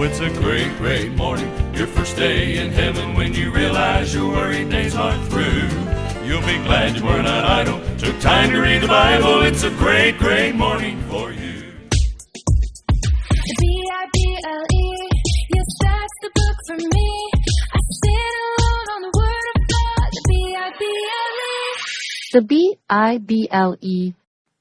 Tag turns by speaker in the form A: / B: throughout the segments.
A: it's a great, great morning. Your first day in heaven when you realize your worried days aren't through. You'll be glad you were not idle. Took time to read the Bible. It's a great, great morning for you.
B: The Bible, yes, that's the book for me. I sit alone on the Word of God. The Bible.
C: The Bible.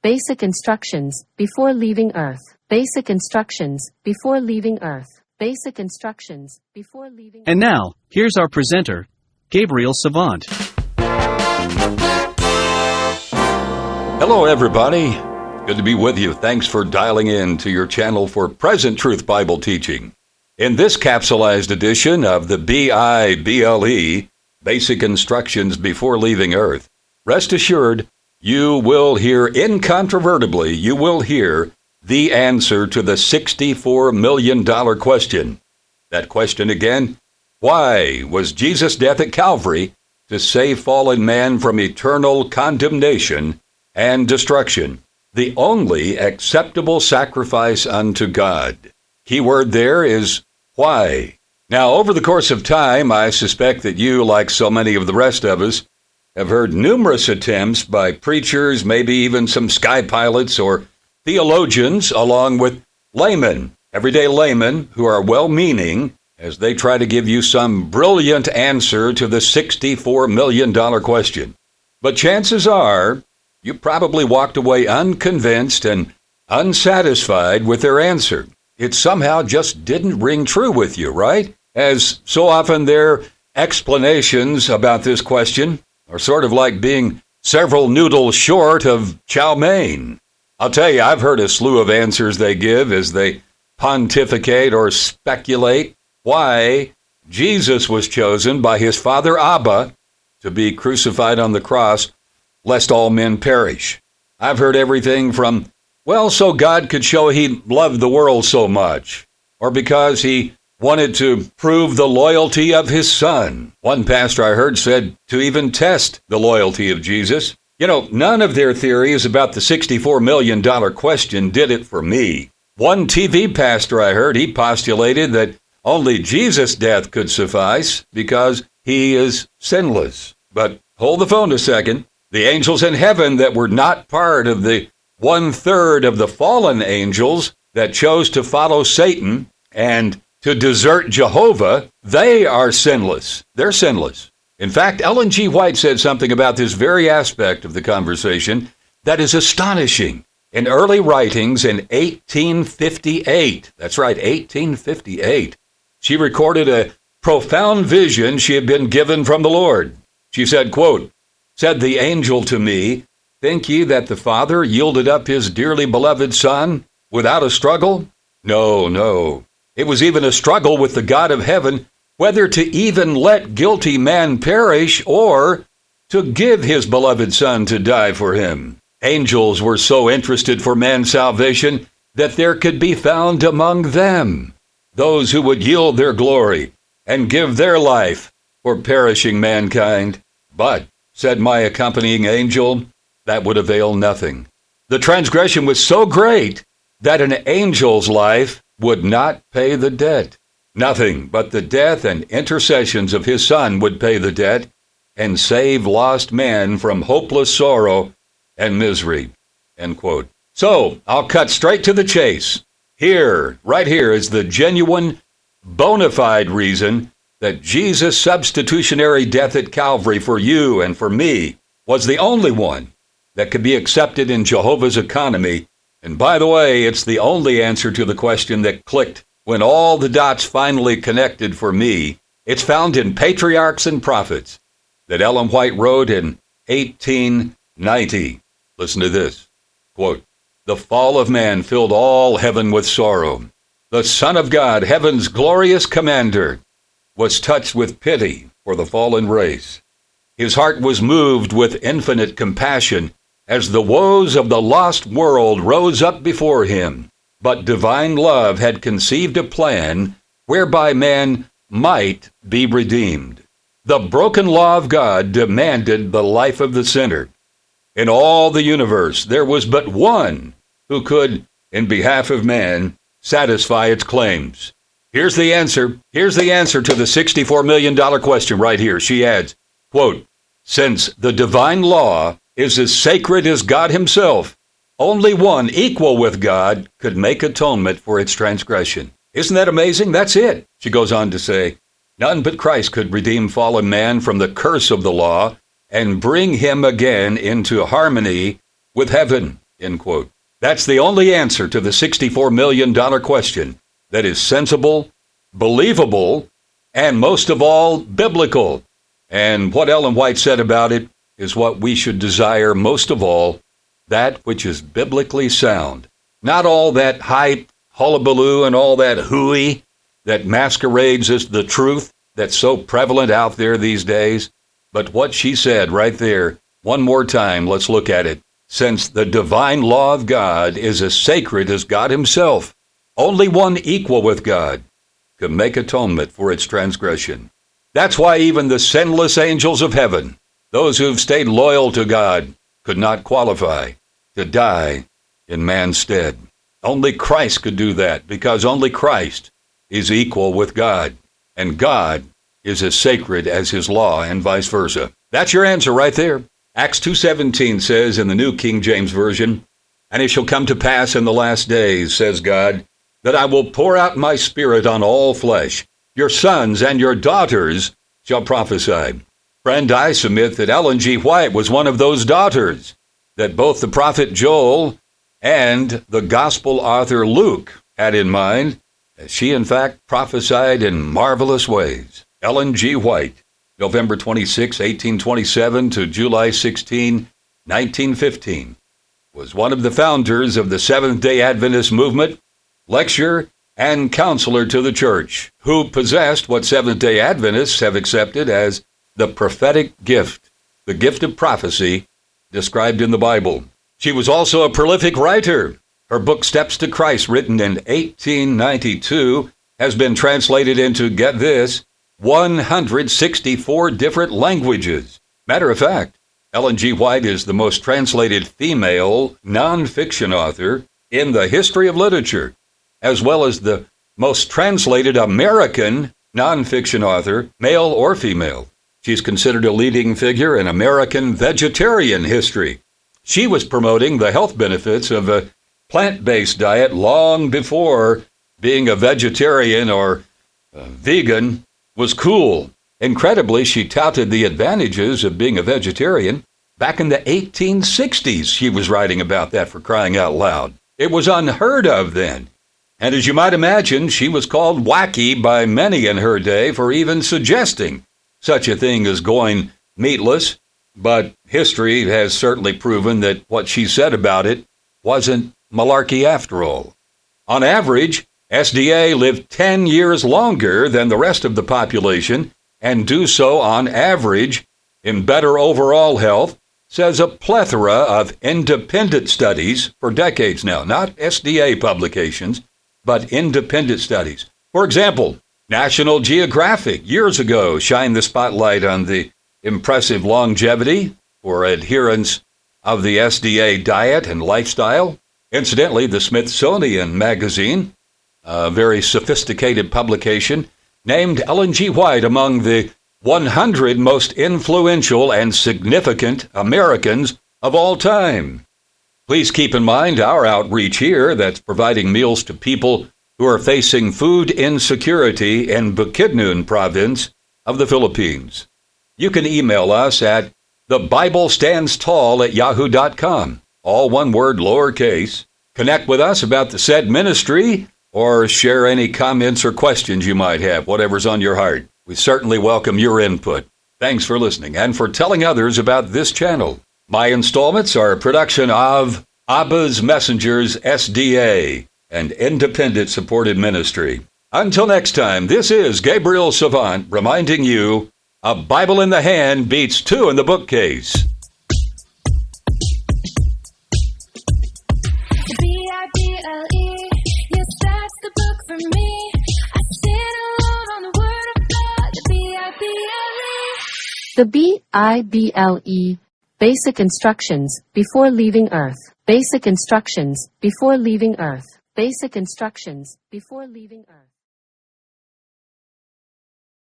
C: Basic instructions before leaving Earth. Basic instructions before leaving Earth. Basic instructions before leaving Earth.
D: And now, here's our presenter, Gabriel Savant.
E: Hello, everybody. Good to be with you. Thanks for dialing in to your channel for Present Truth Bible Teaching. In this capsulized edition of the Bible, Basic Instructions Before Leaving Earth, rest assured, you will hear incontrovertibly, you will hear the answer to the $64 million question. That question again, why was Jesus' death at Calvary to save fallen man from eternal condemnation and destruction, the only acceptable sacrifice unto God? Key word there is why. Now, over the course of time, I suspect that you, like so many of the rest of us, have heard numerous attempts by preachers, maybe even some sky pilots or theologians, along with laymen, everyday laymen who are well-meaning as they try to give you some brilliant answer to the $64 million question. But chances are, you probably walked away unconvinced and unsatisfied with their answer. It somehow just didn't ring true with you, right? As so often their explanations about this question are sort of like being several noodles short of chow mein. I'll tell you, I've heard a slew of answers they give as they pontificate or speculate why Jesus was chosen by his father Abba to be crucified on the cross, lest all men perish. I've heard everything from, well, so God could show he loved the world so much, or because he wanted to prove the loyalty of his son. One pastor I heard said to even test the loyalty of Jesus. You know, none of their theories about the $64 million question did it for me. One TV pastor I heard, he postulated that only Jesus' death could suffice because he is sinless. But hold the phone a second. The angels in heaven that were not part of the 1/3 of the fallen angels that chose to follow Satan and to desert Jehovah, they are sinless. They're sinless. In fact, Ellen G. White said something about this very aspect of the conversation that is astonishing. In early writings in 1858, that's right, 1858, she recorded a profound vision she had been given from the Lord. She said, quote, "Said the angel to me, think ye that the Father yielded up his dearly beloved Son without a struggle? No, no. It was even a struggle with the God of heaven whether to even let guilty man perish or to give his beloved Son to die for him. Angels were so interested for man's salvation that there could be found among them those who would yield their glory and give their life for perishing mankind. But, said my accompanying angel, that would avail nothing. The transgression was so great that an angel's life would not pay the debt. Nothing but the death and intercessions of his Son would pay the debt and save lost man from hopeless sorrow and misery." End quote. So, I'll cut straight to the chase. Here, right here, is the genuine, bona fide reason that Jesus' substitutionary death at Calvary for you and for me was the only one that could be accepted in Jehovah's economy. And by the way, it's the only answer to the question that clicked when all the dots finally connected for me. It's found in Patriarchs and Prophets that Ellen White wrote in 1890. Listen to this. Quote, "The fall of man filled all heaven with sorrow. The Son of God, heaven's glorious commander, was touched with pity for the fallen race. His heart was moved with infinite compassion as the woes of the lost world rose up before him. But divine love had conceived a plan whereby man might be redeemed. The broken law of God demanded the life of the sinner. In all the universe, there was but one who could, in behalf of man, satisfy its claims. Here's the answer. Here's the answer to the $64 million question right here. She adds, quote, since the divine law is as sacred as God himself, only one equal with God could make atonement for its transgression. Isn't that amazing? That's it. She goes on to say, none but Christ could redeem fallen man from the curse of the law and bring him again into harmony with heaven, end quote. That's the only answer to the $64 million question that is sensible, believable, and most of all, biblical. And what Ellen White said about it is what we should desire most of all, that which is biblically sound. Not all that hype, hullabaloo, and all that hooey that masquerades as the truth that's so prevalent out there these days. But what she said right there, one more time, let's look at it. Since the divine law of God is as sacred as God himself, only one equal with God could make atonement for its transgression. That's why even the sinless angels of heaven, those who've stayed loyal to God, could not qualify to die in man's stead. Only Christ could do that, because only Christ is equal with God, and God is as sacred as his law, and vice versa. That's your answer right there. Acts 2:17 says in the New King James Version, and it shall come to pass in the last days, says God, that I will pour out my spirit on all flesh. Your sons and your daughters shall prophesy. Friend, I submit that Ellen G. White was one of those daughters that both the prophet Joel and the gospel author Luke had in mind, as she in fact prophesied in marvelous ways. Ellen G. White, November 26, 1827 to July 16, 1915, was one of the founders of the Seventh-day Adventist movement, lecturer, and counselor to the church, who possessed what Seventh-day Adventists have accepted as the prophetic gift, the gift of prophecy described in the Bible. She was also a prolific writer. Her book, Steps to Christ, written in 1892, has been translated into, get this, 164 different languages. Matter of fact, Ellen G. White is the most translated female nonfiction author in the history of literature, as well as the most translated American nonfiction author, male or female. She's considered a leading figure in American vegetarian history. She was promoting the health benefits of a plant-based diet long before being a vegetarian or vegan was cool. Incredibly, she touted the advantages of being a vegetarian. Back in the 1860s, she was writing about that, for crying out loud. It was unheard of then. And as you might imagine, she was called wacky by many in her day for even suggesting such a thing as going meatless. But history has certainly proven that what she said about it wasn't malarkey after all. On average, SDA lived 10 years longer than the rest of the population, and do so on average in better overall health, says a plethora of independent studies for decades now, not SDA publications, but independent studies. For example, National Geographic years ago shined the spotlight on the impressive longevity or adherence of the SDA diet and lifestyle. Incidentally, the Smithsonian Magazine, a very sophisticated publication, named Ellen G. White among the 100 most influential and significant Americans of all time. Please keep in mind our outreach here that's providing meals to people who are facing food insecurity in Bukidnon province of the Philippines. You can email us at thebiblestandstall@yahoo.com, all one word, lowercase. Connect with us about the said ministry or share any comments or questions you might have, whatever's on your heart. We certainly welcome your input. Thanks for listening and for telling others about this channel. My installments are a production of Abba's Messengers SDA, an independent supported ministry. Until next time, this is Gabriel Savant reminding you, a Bible in the hand beats two in the bookcase.
B: Bible, yes, that's the book for me. I stand alone on the word of God, the Bible.
C: The Bible, Basic Instructions Before Leaving Earth. Basic Instructions Before Leaving Earth. Basic Instructions Before Leaving Earth.